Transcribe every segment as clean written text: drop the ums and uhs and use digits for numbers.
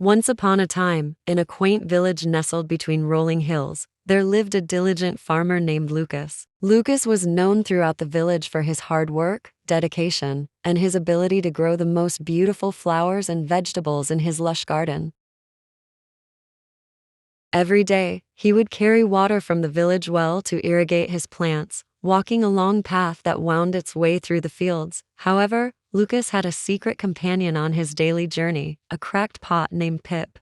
Once upon a time, in a quaint village nestled between rolling hills, there lived a diligent farmer named Lucas. Lucas was known throughout the village for his hard work, dedication, and his ability to grow the most beautiful flowers and vegetables in his lush garden. Every day, he would carry water from the village well to irrigate his plants, walking a long path that wound its way through the fields. However, Lucas had a secret companion on his daily journey, a cracked pot named Pip.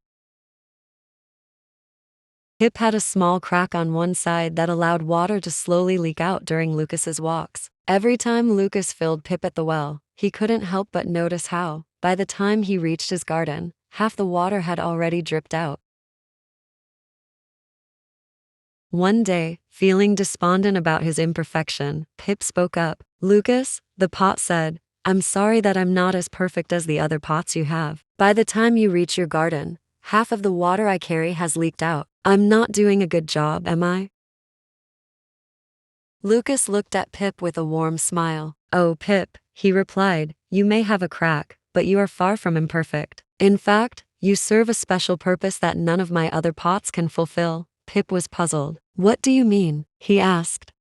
Pip had a small crack on one side that allowed water to slowly leak out during Lucas's walks. Every time Lucas filled Pip at the well, he couldn't help but notice how, by the time he reached his garden, half the water had already dripped out. One day, feeling despondent about his imperfection, Pip spoke up. "Lucas," the pot said, "I'm sorry that I'm not as perfect as the other pots you have. By the time you reach your garden, half of the water I carry has leaked out. I'm not doing a good job, am I?" Lucas looked at Pip with a warm smile. "Oh, Pip," he replied, "you may have a crack, but you are far from imperfect. In fact, you serve a special purpose that none of my other pots can fulfill." Pip was puzzled. "What do you mean?" he asked.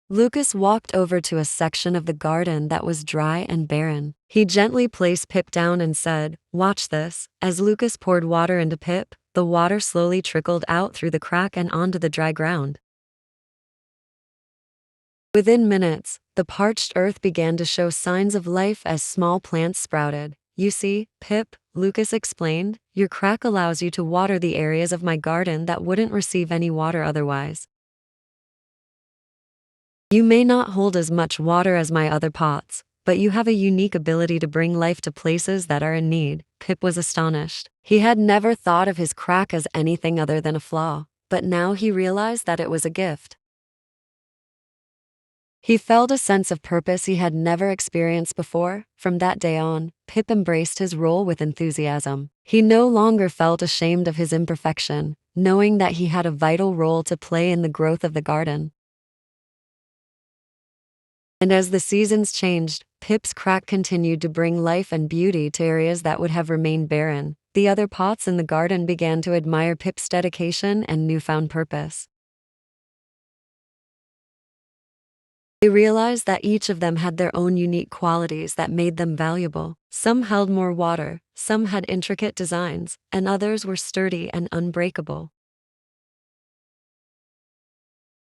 Lucas walked over to a section of the garden that was dry and barren. He gently placed Pip down and said, "Watch this." As Lucas poured water into Pip, the water slowly trickled out through the crack and onto the dry ground. Within minutes, the parched earth began to show signs of life as small plants sprouted. "You see, Pip," Lucas explained, "your crack allows you to water the areas of my garden that wouldn't receive any water otherwise. You may not hold as much water as my other pots, but you have a unique ability to bring life to places that are in need." Pip was astonished. He had never thought of his crack as anything other than a flaw, but now he realized that it was a gift. He felt a sense of purpose he had never experienced before. From that day on, Pip embraced his role with enthusiasm. He no longer felt ashamed of his imperfection, knowing that he had a vital role to play in the growth of the garden. And as the seasons changed, Pip's crack continued to bring life and beauty to areas that would have remained barren. The other pots in the garden began to admire Pip's dedication and newfound purpose. They realized that each of them had their own unique qualities that made them valuable. Some held more water, some had intricate designs, and others were sturdy and unbreakable.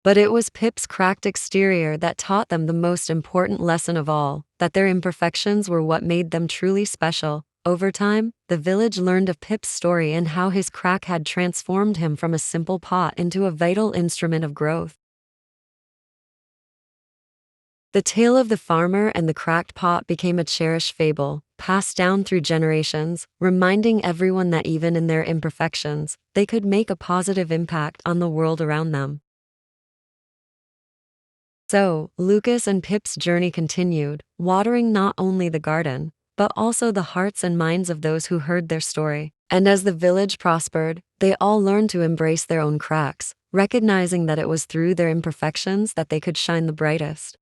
But it was Pip's cracked exterior that taught them the most important lesson of all, that their imperfections were what made them truly special. Over time, the village learned of Pip's story and how his crack had transformed him from a simple pot into a vital instrument of growth. The tale of the farmer and the cracked pot became a cherished fable, passed down through generations, reminding everyone that even in their imperfections, they could make a positive impact on the world around them. So, Lucas and Pip's journey continued, watering not only the garden, but also the hearts and minds of those who heard their story. And as the village prospered, they all learned to embrace their own cracks, recognizing that it was through their imperfections that they could shine the brightest.